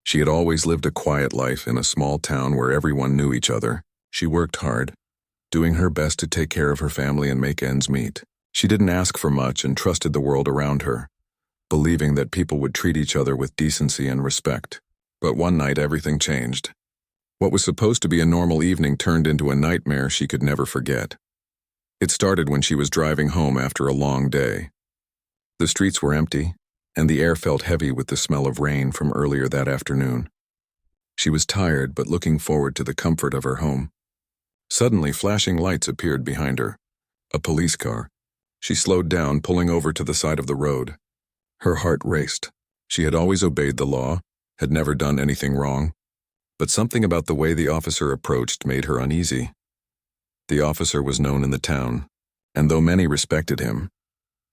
She had always lived a quiet life in a small town where everyone knew each other. She worked hard, doing her best to take care of her family and make ends meet. She didn't ask for much and trusted the world around her, believing that people would treat each other with decency and respect. But one night everything changed. What was supposed to be a normal evening turned into a nightmare she could never forget. It started when she was driving home after a long day. The streets were empty, and the air felt heavy with the smell of rain from earlier that afternoon. She was tired but looking forward to the comfort of her home. Suddenly, flashing lights appeared behind her. A police car. She slowed down, pulling over to the side of the road. Her heart raced. She had always obeyed the law, had never done anything wrong. But something about the way the officer approached made her uneasy. The officer was known in the town, and though many respected him,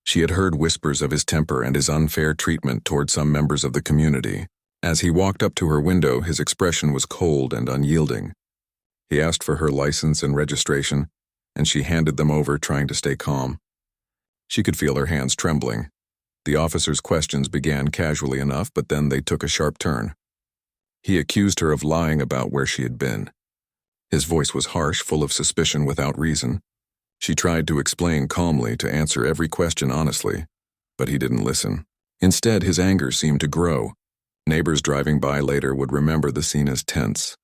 she had heard whispers of his temper and his unfair treatment toward some members of the community. As he walked up to her window, his expression was cold and unyielding. He asked for her license and registration, and she handed them over, trying to stay calm. She could feel her hands trembling. The officer's questions began casually enough, but then they took a sharp turn. He accused her of lying about where she had been. His voice was harsh, full of suspicion without reason. She tried to explain calmly, to answer every question honestly, but he didn't listen. Instead, his anger seemed to grow. Neighbors driving by later would remember the scene as tense,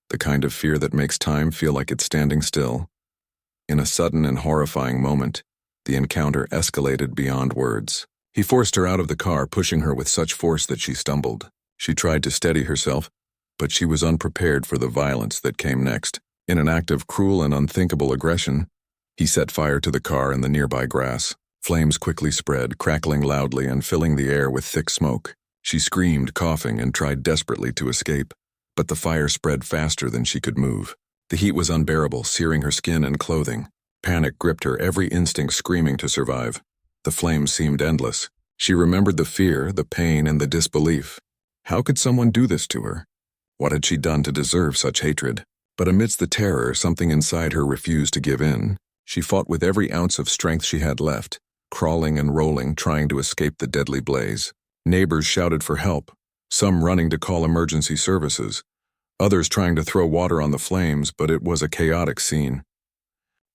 the kind of fear that makes time feel like it's standing still. In a sudden and horrifying moment, the encounter escalated beyond words. He forced her out of the car, pushing her with such force that she stumbled. She tried to steady herself, but she was unprepared for the violence that came next. In an act of cruel and unthinkable aggression, he set fire to the car and the nearby grass. Flames quickly spread, crackling loudly and filling the air with thick smoke. She screamed, coughing, and tried desperately to escape, but the fire spread faster than she could move. The heat was unbearable, searing her skin and clothing. Panic gripped her, every instinct screaming to survive. The flames seemed endless. She remembered the fear, the pain, and the disbelief. How could someone do this to her? What had she done to deserve such hatred? But amidst the terror, something inside her refused to give in. She fought with every ounce of strength she had left, crawling and rolling, trying to escape the deadly blaze. Neighbors shouted for help, some running to call emergency services, others trying to throw water on the flames, but it was a chaotic scene.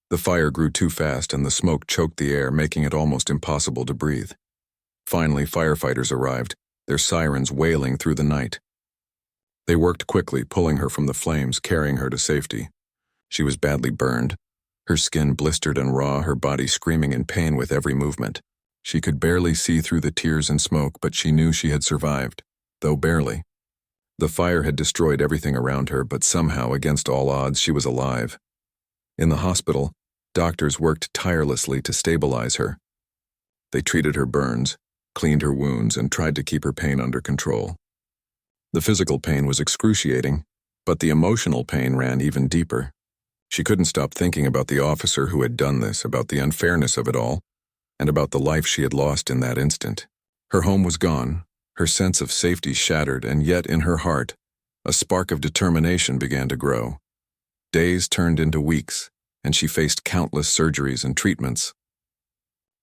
The fire grew too fast and the smoke choked the air, making it almost impossible to breathe. Finally, firefighters arrived, their sirens wailing through the night. They worked quickly, pulling her from the flames, carrying her to safety. She was badly burned, her skin blistered and raw, her body screaming in pain with every movement. She could barely see through the tears and smoke, but she knew she had survived, though barely. The fire had destroyed everything around her, but somehow, against all odds, she was alive. In the hospital, doctors worked tirelessly to stabilize her. They treated her burns, cleaned her wounds, and tried to keep her pain under control. The physical pain was excruciating, but the emotional pain ran even deeper. She couldn't stop thinking about the officer who had done this, about the unfairness of it all, and about the life she had lost in that instant. Her home was gone, her sense of safety shattered, and yet in her heart, a spark of determination began to grow. Days turned into weeks, and she faced countless surgeries and treatments.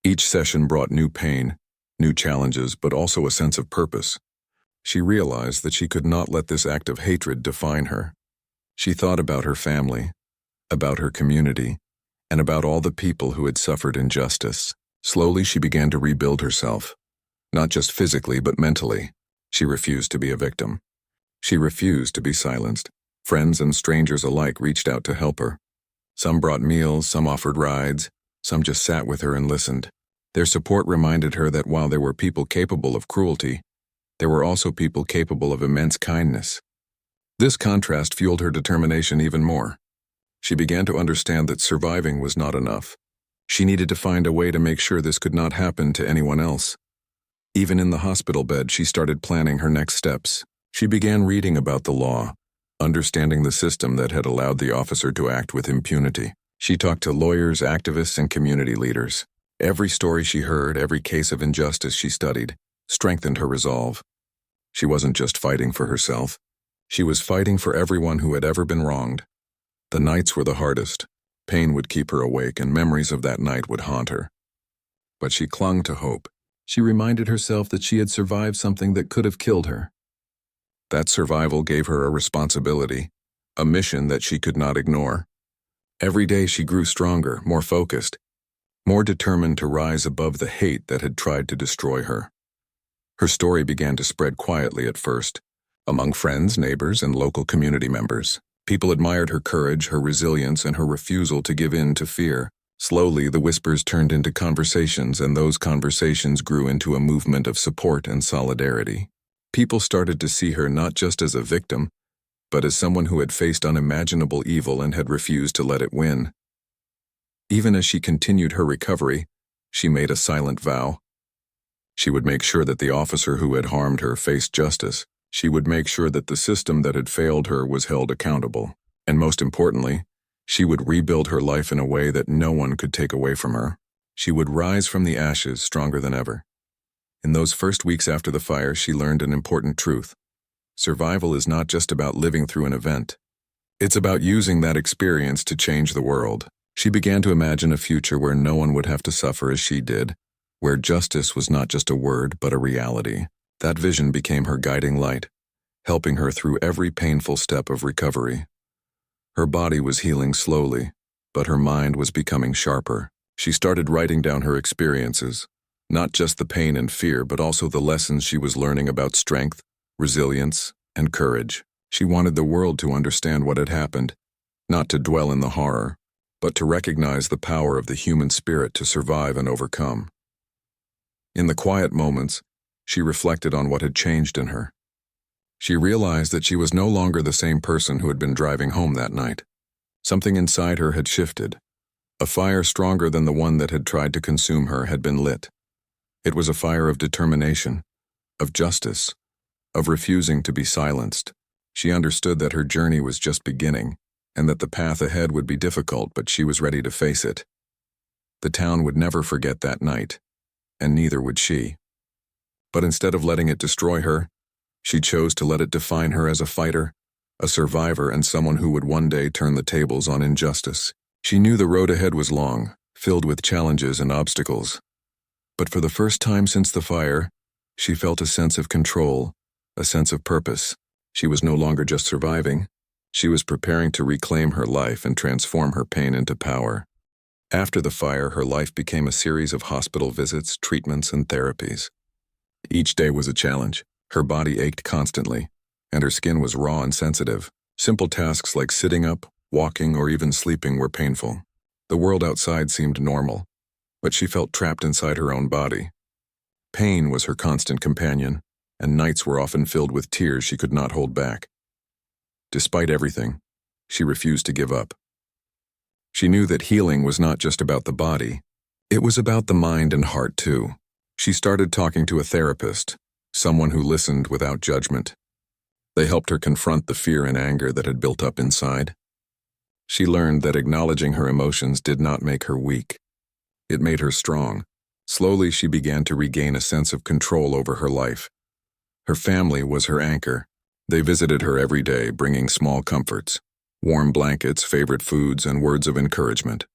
Each session brought new pain, new challenges, but also a sense of purpose. She realized that she could not let this act of hatred define her. She thought about her family, about her community, and about all the people who had suffered injustice. Slowly, she began to rebuild herself, not just physically but mentally. She refused to be a victim. She refused to be silenced. Friends and strangers alike reached out to help her. Some brought meals, some offered rides, some just sat with her and listened. Their support reminded her that while there were people capable of cruelty, there were also people capable of immense kindness. This contrast fueled her determination even more. She began to understand that surviving was not enough. She needed to find a way to make sure this could not happen to anyone else. Even in the hospital bed, she started planning her next steps. She began reading about the law, understanding the system that had allowed the officer to act with impunity. She talked to lawyers, activists, and community leaders. Every story she heard, every case of injustice she studied, strengthened her resolve. She wasn't just fighting for herself. She was fighting for everyone who had ever been wronged. The nights were the hardest. Pain would keep her awake, and memories of that night would haunt her. But she clung to hope. She reminded herself that she had survived something that could have killed her. That survival gave her a responsibility, a mission that she could not ignore. Every day she grew stronger, more focused, more determined to rise above the hate that had tried to destroy her. Her story began to spread quietly at first, among friends, neighbors, and local community members. People admired her courage, her resilience, and her refusal to give in to fear. Slowly, the whispers turned into conversations, and those conversations grew into a movement of support and solidarity. People started to see her not just as a victim, but as someone who had faced unimaginable evil and had refused to let it win. Even as she continued her recovery, she made a silent vow. She would make sure that the officer who had harmed her faced justice. She would make sure that the system that had failed her was held accountable. And most importantly, she would rebuild her life in a way that no one could take away from her. She would rise from the ashes stronger than ever. In those first weeks after the fire, she learned an important truth. Survival is not just about living through an event. It's about using that experience to change the world. She began to imagine a future where no one would have to suffer as she did, where justice was not just a word but a reality. That vision became her guiding light, helping her through every painful step of recovery. Her body was healing slowly, but her mind was becoming sharper. She started writing down her experiences, not just the pain and fear, but also the lessons she was learning about strength, resilience, and courage. She wanted the world to understand what had happened, not to dwell in the horror, but to recognize the power of the human spirit to survive and overcome. In the quiet moments, she reflected on what had changed in her. She realized that she was no longer the same person who had been driving home that night. Something inside her had shifted. A fire stronger than the one that had tried to consume her had been lit. It was a fire of determination, of justice, of refusing to be silenced. She understood that her journey was just beginning, and that the path ahead would be difficult, but she was ready to face it. The town would never forget that night, and neither would she. But instead of letting it destroy her, she chose to let it define her as a fighter, a survivor, and someone who would one day turn the tables on injustice. She knew the road ahead was long, filled with challenges and obstacles. But for the first time since the fire, she felt a sense of control, a sense of purpose. She was no longer just surviving. She was preparing to reclaim her life and transform her pain into power. After the fire, her life became a series of hospital visits, treatments, and therapies. Each day was a challenge. Her body ached constantly, and her skin was raw and sensitive. Simple tasks like sitting up, walking, or even sleeping were painful. The world outside seemed normal, but she felt trapped inside her own body. Pain was her constant companion, and nights were often filled with tears she could not hold back. Despite everything, she refused to give up. She knew that healing was not just about the body. It was about the mind and heart too. She started talking to a therapist, someone who listened without judgment. They helped her confront the fear and anger that had built up inside. She learned that acknowledging her emotions did not make her weak. It made her strong. Slowly, she began to regain a sense of control over her life. Her family was her anchor. They visited her every day, bringing small comforts, warm blankets, favorite foods, and words of encouragement.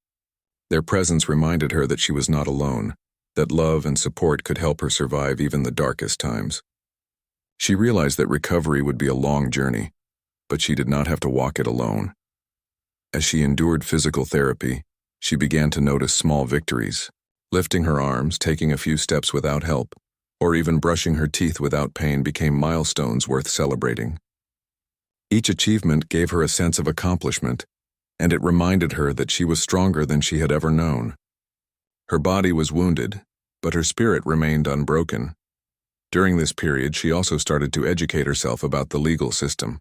Their presence reminded her that she was not alone, that love and support could help her survive even the darkest times. She realized that recovery would be a long journey, but she did not have to walk it alone. As she endured physical therapy, she began to notice small victories, lifting her arms, taking a few steps without help, or even brushing her teeth without pain became milestones worth celebrating. Each achievement gave her a sense of accomplishment, and it reminded her that she was stronger than she had ever known. Her body was wounded, but her spirit remained unbroken. During this period, she also started to educate herself about the legal system.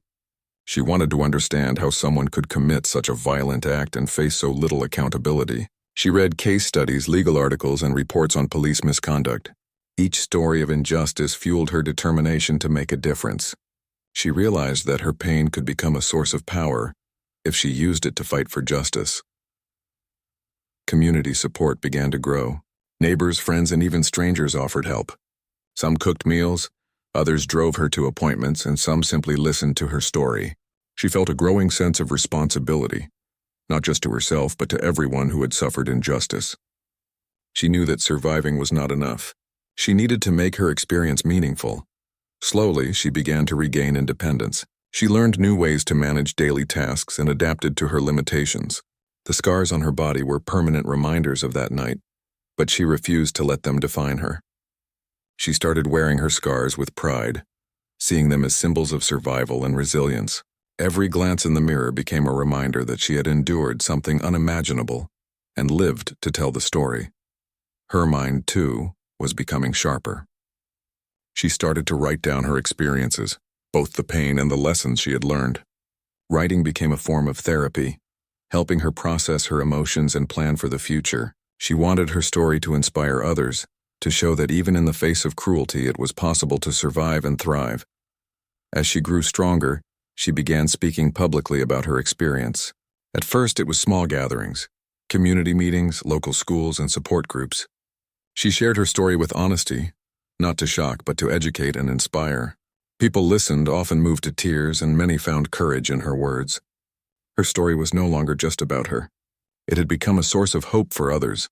She wanted to understand how someone could commit such a violent act and face so little accountability. She read case studies, legal articles, and reports on police misconduct. Each story of injustice fueled her determination to make a difference. She realized that her pain could become a source of power if she used it to fight for justice. Community support began to grow. Neighbors, friends, and even strangers offered help. Some cooked meals, others drove her to appointments, and some simply listened to her story. She felt a growing sense of responsibility, not just to herself, but to everyone who had suffered injustice. She knew that surviving was not enough. She needed to make her experience meaningful. Slowly, she began to regain independence. She learned new ways to manage daily tasks and adapted to her limitations. The scars on her body were permanent reminders of that night, but she refused to let them define her. She started wearing her scars with pride, seeing them as symbols of survival and resilience. Every glance in the mirror became a reminder that she had endured something unimaginable and lived to tell the story. Her mind, too, was becoming sharper. She started to write down her experiences, both the pain and the lessons she had learned. Writing became a form of therapy, helping her process her emotions and plan for the future. She wanted her story to inspire others, to show that even in the face of cruelty it was possible to survive and thrive. As she grew stronger, she began speaking publicly about her experience. At first it was small gatherings, community meetings, local schools, and support groups. She shared her story with honesty, not to shock but to educate and inspire. People listened, often moved to tears, and many found courage in her words. Her story was no longer just about her. It had become a source of hope for others.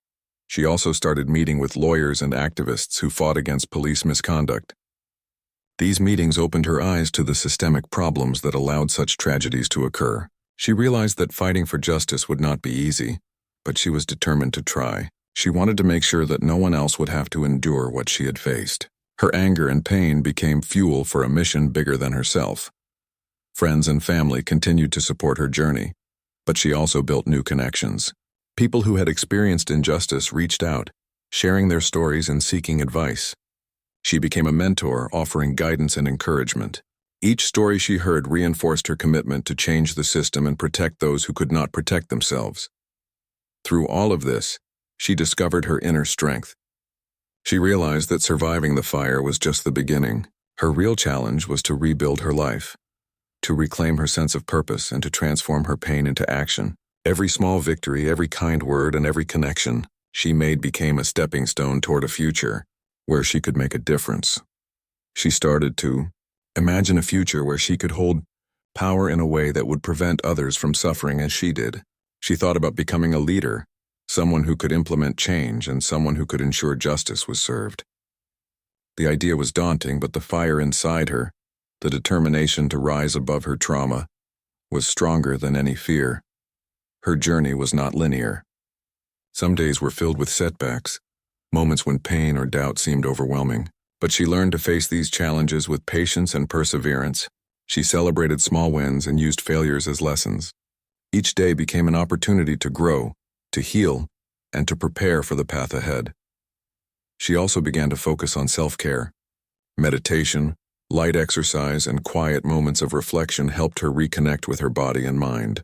She also started meeting with lawyers and activists who fought against police misconduct. These meetings opened her eyes to the systemic problems that allowed such tragedies to occur. She realized that fighting for justice would not be easy, but she was determined to try. She wanted to make sure that no one else would have to endure what she had faced. Her anger and pain became fuel for a mission bigger than herself. Friends and family continued to support her journey, but she also built new connections. People who had experienced injustice reached out, sharing their stories and seeking advice. She became a mentor, offering guidance and encouragement. Each story she heard reinforced her commitment to change the system and protect those who could not protect themselves. Through all of this, she discovered her inner strength. She realized that surviving the fire was just the beginning. Her real challenge was to rebuild her life, to reclaim her sense of purpose, and to transform her pain into action. Every small victory, every kind word, and every connection she made became a stepping stone toward a future where she could make a difference. She started to imagine a future where she could hold power in a way that would prevent others from suffering as she did. She thought about becoming a leader, someone who could implement change and someone who could ensure justice was served. The idea was daunting, but the fire inside her, the determination to rise above her trauma, was stronger than any fear. Her journey was not linear. Some days were filled with setbacks, moments when pain or doubt seemed overwhelming. But she learned to face these challenges with patience and perseverance. She celebrated small wins and used failures as lessons. Each day became an opportunity to grow, to heal, and to prepare for the path ahead. She also began to focus on self-care. Meditation, light exercise, and quiet moments of reflection helped her reconnect with her body and mind.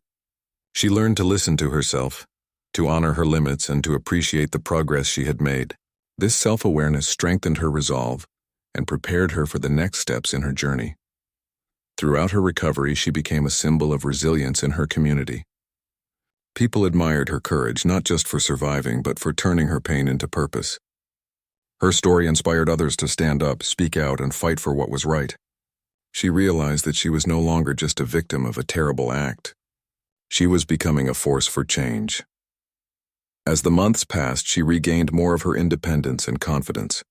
She learned to listen to herself, to honor her limits, and to appreciate the progress she had made. This self-awareness strengthened her resolve and prepared her for the next steps in her journey. Throughout her recovery, she became a symbol of resilience in her community. People admired her courage, not just for surviving, but for turning her pain into purpose. Her story inspired others to stand up, speak out, and fight for what was right. She realized that she was no longer just a victim of a terrible act. She was becoming a force for change. As the months passed, she regained more of her independence and confidence.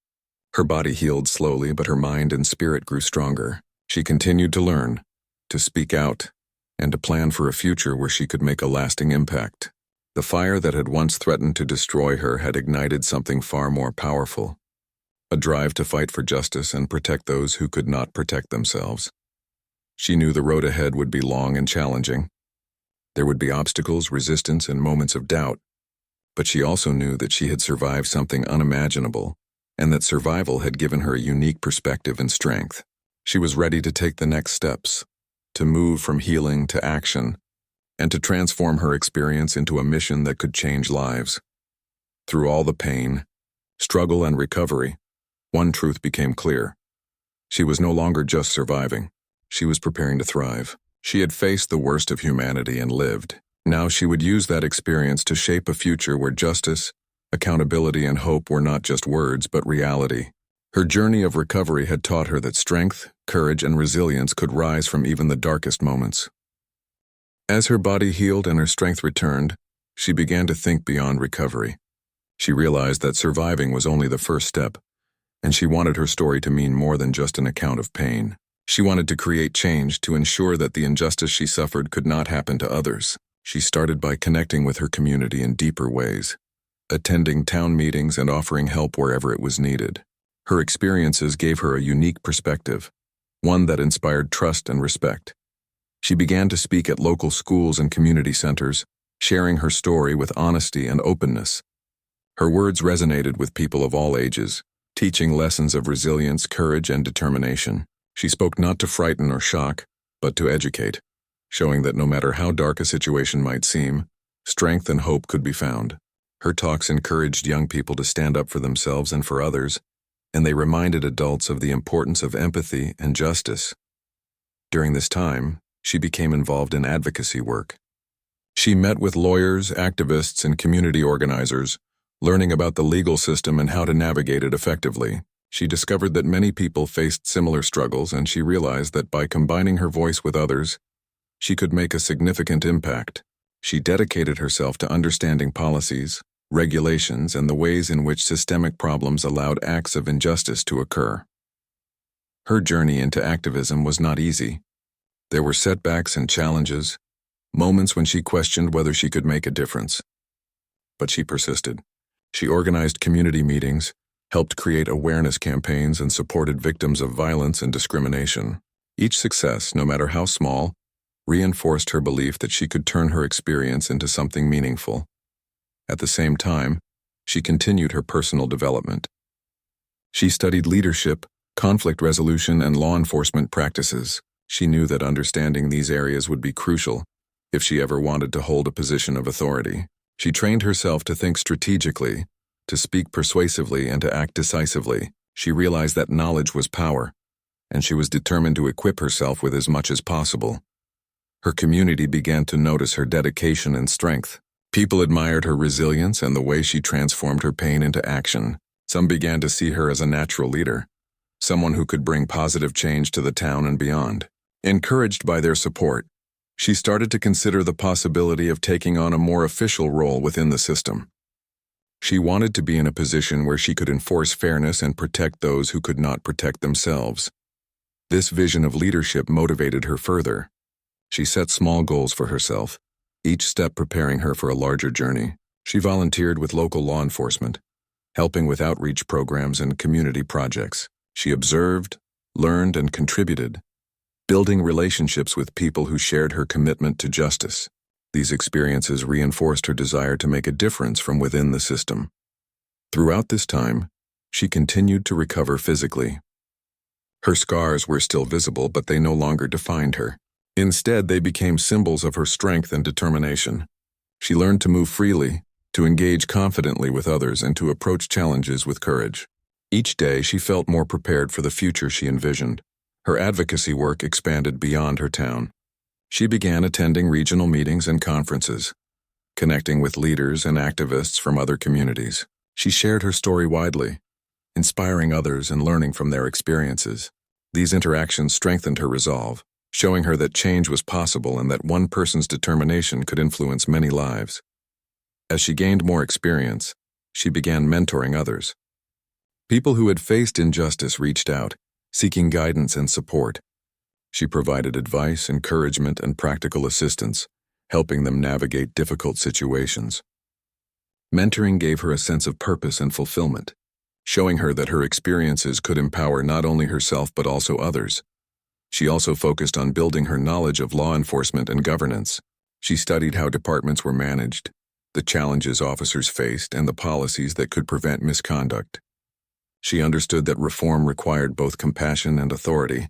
Her body healed slowly, but her mind and spirit grew stronger. She continued to learn, to speak out, and to plan for a future where she could make a lasting impact. The fire that had once threatened to destroy her had ignited something far more powerful, a drive to fight for justice and protect those who could not protect themselves. She knew the road ahead would be long and challenging. There would be obstacles, resistance, and moments of doubt. But she also knew that she had survived something unimaginable, and that survival had given her a unique perspective and strength. She was ready to take the next steps, to move from healing to action, and to transform her experience into a mission that could change lives. Through all the pain, struggle, and recovery, one truth became clear. She was no longer just surviving. She was preparing to thrive. She had faced the worst of humanity and lived. Now she would use that experience to shape a future where justice, accountability, and hope were not just words but reality. Her journey of recovery had taught her that strength, courage, and resilience could rise from even the darkest moments. As her body healed and her strength returned, she began to think beyond recovery. She realized that surviving was only the first step. and she wanted her story to mean more than just an account of pain. She wanted to create change to ensure that the injustice she suffered could not happen to others. She started by connecting with her community in deeper ways, attending town meetings and offering help wherever it was needed. Her experiences gave her a unique perspective, one that inspired trust and respect. She began to speak at local schools and community centers, sharing her story with honesty and openness. Her words resonated with people of all ages, teaching lessons of resilience, courage, and determination. She spoke not to frighten or shock, but to educate, showing that no matter how dark a situation might seem, strength and hope could be found. Her talks encouraged young people to stand up for themselves and for others, and they reminded adults of the importance of empathy and justice. During this time, she became involved in advocacy work. She met with lawyers, activists, and community organizers, learning about the legal system and how to navigate it effectively. She discovered that many people faced similar struggles, and she realized that by combining her voice with others, she could make a significant impact. She dedicated herself to understanding policies, regulations, and the ways in which systemic problems allowed acts of injustice to occur. Her journey into activism was not easy. There were setbacks and challenges, moments when she questioned whether she could make a difference. But she persisted. She organized community meetings, helped create awareness campaigns, and supported victims of violence and discrimination. Each success, no matter how small, reinforced her belief that she could turn her experience into something meaningful. At the same time, she continued her personal development. She studied leadership, conflict resolution, and law enforcement practices. She knew that understanding these areas would be crucial if she ever wanted to hold a position of authority. She trained herself to think strategically, to speak persuasively, and to act decisively. She realized that knowledge was power, and she was determined to equip herself with as much as possible. Her community began to notice her dedication and strength. People admired her resilience and the way she transformed her pain into action. Some began to see her as a natural leader, someone who could bring positive change to the town and beyond. Encouraged by their support, she started to consider the possibility of taking on a more official role within the system. She wanted to be in a position where she could enforce fairness and protect those who could not protect themselves. This vision of leadership motivated her further. She set small goals for herself, each step preparing her for a larger journey. She volunteered with local law enforcement, helping with outreach programs and community projects. She observed, learned, and contributed, building relationships with people who shared her commitment to justice. These experiences reinforced her desire to make a difference from within the system. Throughout this time, she continued to recover physically. Her scars were still visible, but they no longer defined her. Instead, they became symbols of her strength and determination. She learned to move freely, to engage confidently with others, and to approach challenges with courage. Each day, she felt more prepared for the future she envisioned. Her advocacy work expanded beyond her town. She began attending regional meetings and conferences, connecting with leaders and activists from other communities. She shared her story widely, inspiring others and learning from their experiences. These interactions strengthened her resolve, showing her that change was possible and that one person's determination could influence many lives. As she gained more experience, she began mentoring others. People who had faced injustice reached out, seeking guidance and support. She provided advice, encouragement, and practical assistance, helping them navigate difficult situations. Mentoring gave her a sense of purpose and fulfillment, showing her that her experiences could empower not only herself but also others. She also focused on building her knowledge of law enforcement and governance. She studied how departments were managed, the challenges officers faced, and the policies that could prevent misconduct. She understood that reform required both compassion and authority,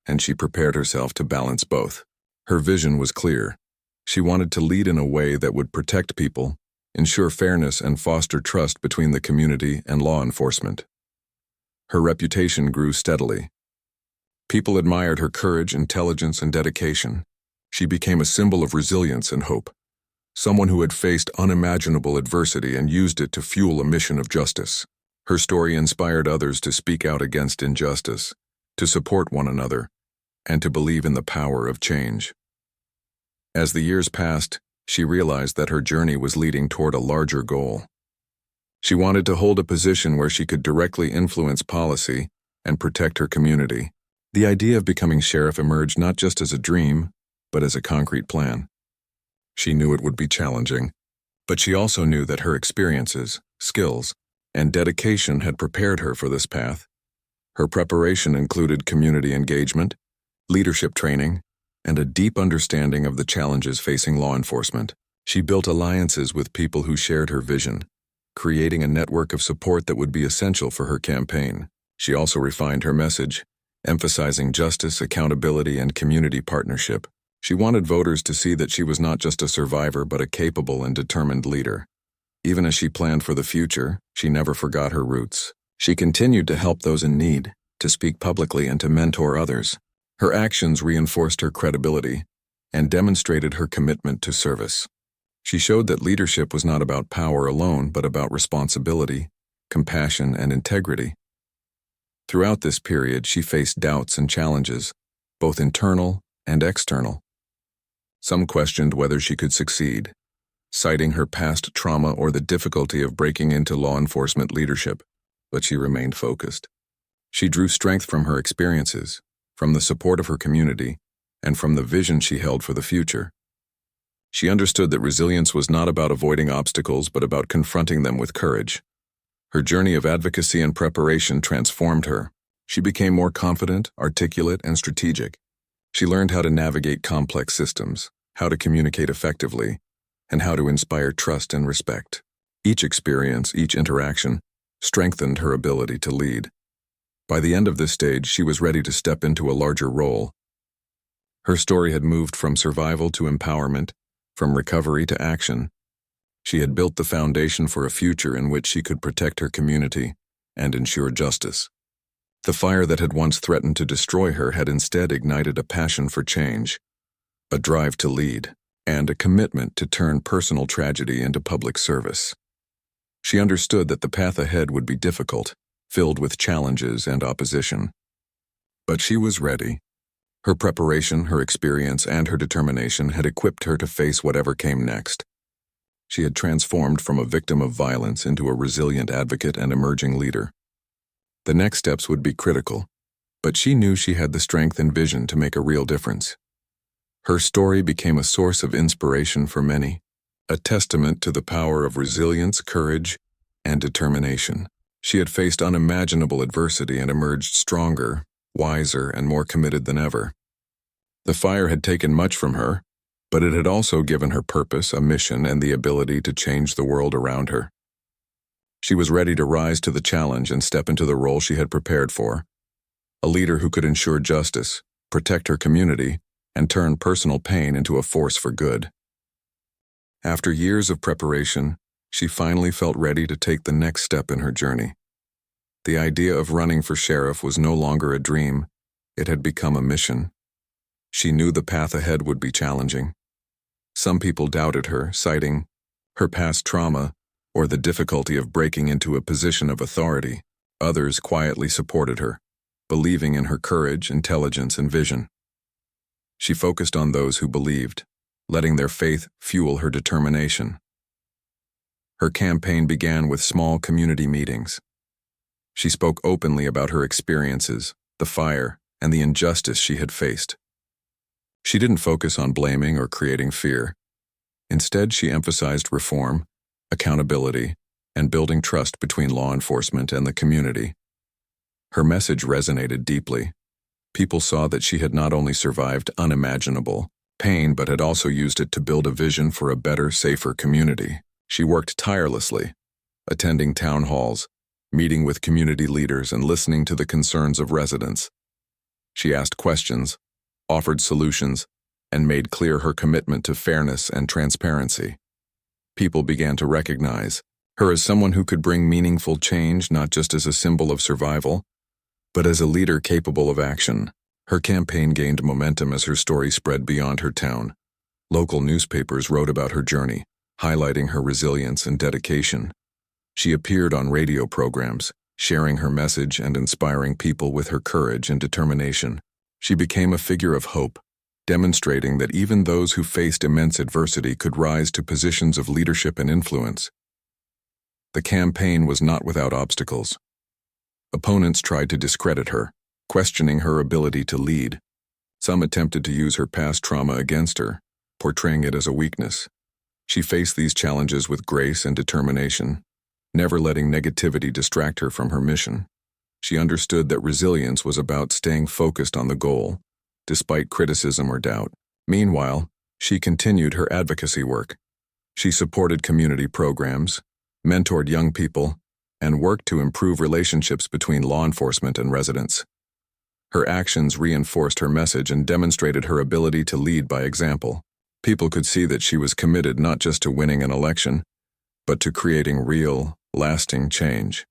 and she prepared herself to balance both. Her vision was clear. She wanted to lead in a way that would protect people, ensure fairness, and foster trust between the community and law enforcement. Her reputation grew steadily. People admired her courage, intelligence, and dedication. She became a symbol of resilience and hope, someone who had faced unimaginable adversity and used it to fuel a mission of justice. Her story inspired others to speak out against injustice, to support one another, and to believe in the power of change. As the years passed, she realized that her journey was leading toward a larger goal. She wanted to hold a position where she could directly influence policy and protect her community. The idea of becoming sheriff emerged not just as a dream, but as a concrete plan. She knew it would be challenging, but she also knew that her experiences, skills, and dedication had prepared her for this path. Her preparation included community engagement, leadership training, and a deep understanding of the challenges facing law enforcement. She built alliances with people who shared her vision, creating a network of support that would be essential for her campaign. She also refined her message, emphasizing justice, accountability, and community partnership. She wanted voters to see that she was not just a survivor but a capable and determined leader. Even as she planned for the future, she never forgot her roots. She continued to help those in need, to speak publicly, and to mentor others. Her actions reinforced her credibility and demonstrated her commitment to service. She showed that leadership was not about power alone, but about responsibility, compassion, and integrity. Throughout this period, she faced doubts and challenges, both internal and external. Some questioned whether she could succeed, citing her past trauma or the difficulty of breaking into law enforcement leadership, but she remained focused. She drew strength from her experiences, from the support of her community, and from the vision she held for the future. She understood that resilience was not about avoiding obstacles, but about confronting them with courage. Her journey of advocacy and preparation transformed her. She became more confident, articulate, and strategic. She learned how to navigate complex systems, how to communicate effectively, and how to inspire trust and respect. Each experience, each interaction, strengthened her ability to lead. By the end of this stage, she was ready to step into a larger role. Her story had moved from survival to empowerment, from recovery to action. She had built the foundation for a future in which she could protect her community and ensure justice. The fire that had once threatened to destroy her had instead ignited a passion for change, a drive to lead, and a commitment to turn personal tragedy into public service. She understood that the path ahead would be difficult, filled with challenges and opposition. But she was ready. Her preparation, her experience, and her determination had equipped her to face whatever came next. She had transformed from a victim of violence into a resilient advocate and emerging leader. The next steps would be critical, but she knew she had the strength and vision to make a real difference. Her story became a source of inspiration for many, a testament to the power of resilience, courage, and determination. She had faced unimaginable adversity and emerged stronger, wiser, and more committed than ever. The fire had taken much from her, but it had also given her purpose, a mission, and the ability to change the world around her. She was ready to rise to the challenge and step into the role she had prepared for, a leader who could ensure justice, protect her community, and turn personal pain into a force for good. After years of preparation, she finally felt ready to take the next step in her journey. The idea of running for sheriff was no longer a dream, it had become a mission. She knew the path ahead would be challenging. Some people doubted her, citing her past trauma or the difficulty of breaking into a position of authority. Others quietly supported her, believing in her courage, intelligence, and vision. She focused on those who believed, letting their faith fuel her determination. Her campaign began with small community meetings. She spoke openly about her experiences, the fire, and the injustice she had faced. She didn't focus on blaming or creating fear. Instead, she emphasized reform, accountability, and building trust between law enforcement and the community. Her message resonated deeply. People saw that she had not only survived unimaginable pain, but had also used it to build a vision for a better, safer community. She worked tirelessly, attending town halls, meeting with community leaders, and listening to the concerns of residents. She asked questions, offered solutions, and made clear her commitment to fairness and transparency. People began to recognize her as someone who could bring meaningful change, not just as a symbol of survival, but as a leader capable of action. Her campaign gained momentum as her story spread beyond her town. Local newspapers wrote about her journey, highlighting her resilience and dedication. She appeared on radio programs, sharing her message and inspiring people with her courage and determination. She became a figure of hope, demonstrating that even those who faced immense adversity could rise to positions of leadership and influence. The campaign was not without obstacles. Opponents tried to discredit her, questioning her ability to lead. Some attempted to use her past trauma against her, portraying it as a weakness. She faced these challenges with grace and determination, never letting negativity distract her from her mission. She understood that resilience was about staying focused on the goal, despite criticism or doubt. Meanwhile, she continued her advocacy work. She supported community programs, mentored young people, and worked to improve relationships between law enforcement and residents. Her actions reinforced her message and demonstrated her ability to lead by example. People could see that she was committed not just to winning an election, but to creating real, lasting change.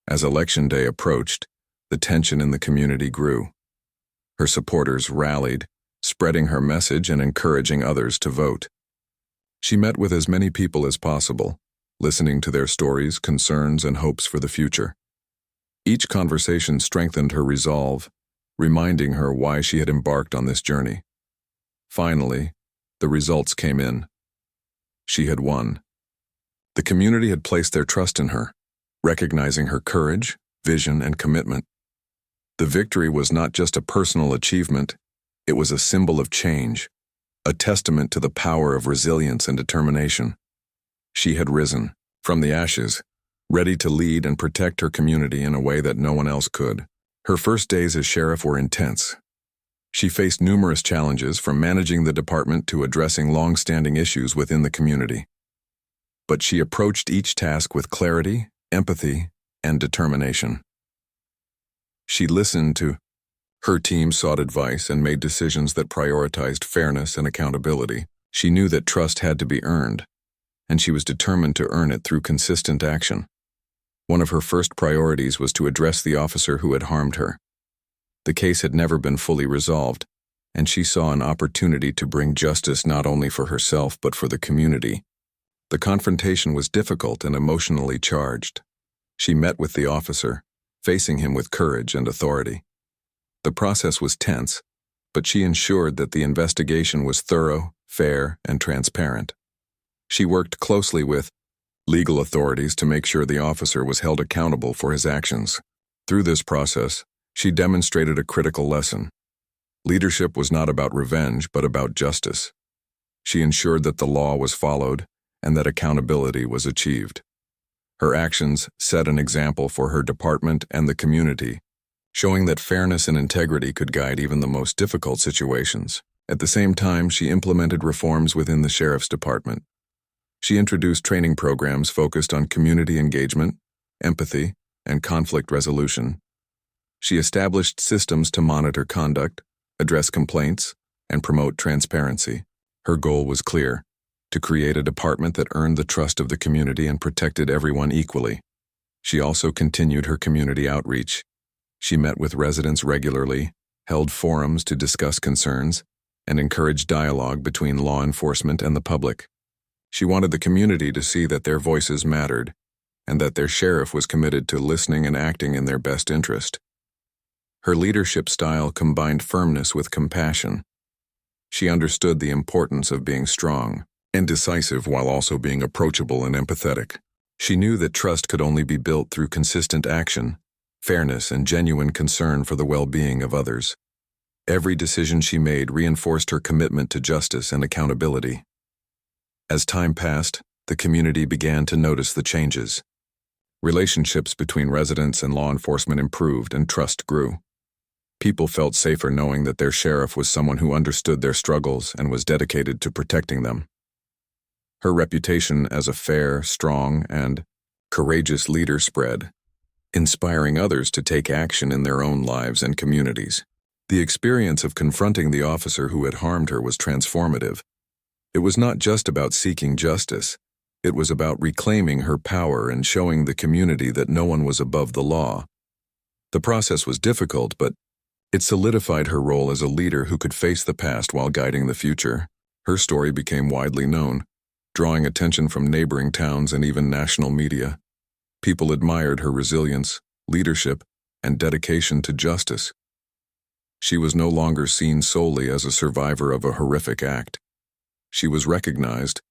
As Election Day approached, the tension in the community grew. Her supporters rallied, spreading her message and encouraging others to vote. She met with as many people as possible, listening to their stories, concerns, and hopes for the future. Each conversation strengthened her resolve, reminding her why she had embarked on this journey. Finally, the results came in. She had won. The community had placed their trust in her, recognizing her courage, vision, and commitment. The victory was not just a personal achievement, it was a symbol of change, a testament to the power of resilience and determination. She had risen from the ashes, ready to lead and protect her community in a way that no one else could. Her first days as sheriff were intense. She faced numerous challenges, from managing the department to addressing long-standing issues within the community. But she approached each task with clarity, empathy, and determination. She listened to her team, sought advice, and made decisions that prioritized fairness and accountability. She knew that trust had to be earned, and she was determined to earn it through consistent action. One of her first priorities was to address the officer who had harmed her. The case had never been fully resolved, and she saw an opportunity to bring justice not only for herself but for the community. The confrontation was difficult and emotionally charged. She met with the officer, facing him with courage and authority. The process was tense, but she ensured that the investigation was thorough, fair, and transparent. She worked closely with legal authorities to make sure the officer was held accountable for his actions. Through this process, she demonstrated a critical lesson. Leadership was not about revenge, but about justice. She ensured that the law was followed and that accountability was achieved. Her actions set an example for her department and the community, showing that fairness and integrity could guide even the most difficult situations. At the same time, she implemented reforms within the sheriff's department. She introduced training programs focused on community engagement, empathy, and conflict resolution. She established systems to monitor conduct, address complaints, and promote transparency. Her goal was clear: to create a department that earned the trust of the community and protected everyone equally. She also continued her community outreach. She met with residents regularly, held forums to discuss concerns, and encouraged dialogue between law enforcement and the public. She wanted the community to see that their voices mattered, and that their sheriff was committed to listening and acting in their best interest. Her leadership style combined firmness with compassion. She understood the importance of being strong and decisive while also being approachable and empathetic. She knew that trust could only be built through consistent action, fairness, and genuine concern for the well-being of others. Every decision she made reinforced her commitment to justice and accountability. As time passed, the community began to notice the changes. Relationships between residents and law enforcement improved and trust grew. People felt safer knowing that their sheriff was someone who understood their struggles and was dedicated to protecting them. Her reputation as a fair, strong, and courageous leader spread, inspiring others to take action in their own lives and communities. The experience of confronting the officer who had harmed her was transformative. It was not just about seeking justice. It was about reclaiming her power and showing the community that no one was above the law. The process was difficult, but it solidified her role as a leader who could face the past while guiding the future. Her story became widely known, drawing attention from neighboring towns and even national media. People admired her resilience, leadership, and dedication to justice. She was no longer seen solely as a survivor of a horrific act. She was recognized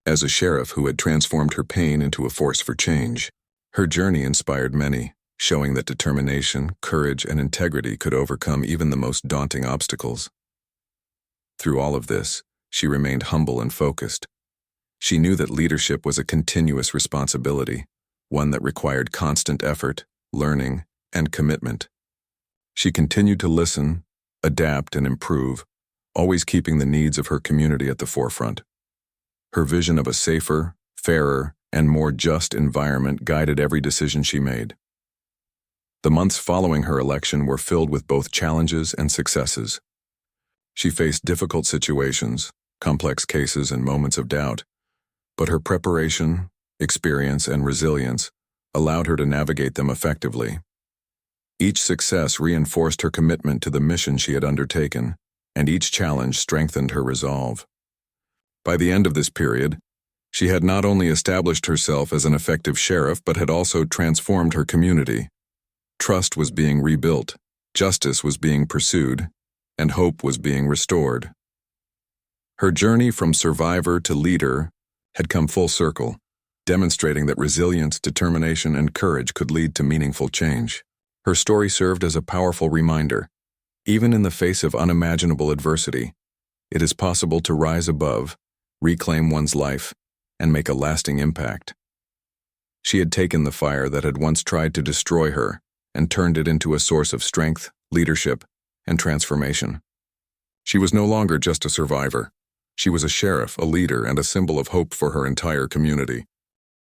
as a sheriff who had transformed her pain into a force for change. Her journey inspired many, showing that determination, courage, and integrity could overcome even the most daunting obstacles. Through all of this, she remained humble and focused. She knew that leadership was a continuous responsibility, one that required constant effort, learning, and commitment. She continued to listen, adapt, and improve, always keeping the needs of her community at the forefront. Her vision of a safer, fairer, and more just environment guided every decision she made. The months following her election were filled with both challenges and successes. She faced difficult situations, complex cases, and moments of doubt, but her preparation, experience, and resilience allowed her to navigate them effectively. Each success reinforced her commitment to the mission she had undertaken, and each challenge strengthened her resolve. By the end of this period, she had not only established herself as an effective sheriff but had also transformed her community. Trust was being rebuilt, justice was being pursued, and hope was being restored. Her journey from survivor to leader had come full circle, demonstrating that resilience, determination, and courage could lead to meaningful change. Her story served as a powerful reminder. Even in the face of unimaginable adversity, it is possible to rise above, reclaim one's life, and make a lasting impact. She had taken the fire that had once tried to destroy her and turned it into a source of strength, leadership, and transformation. She was no longer just a survivor. She was a sheriff, a leader, and a symbol of hope for her entire community.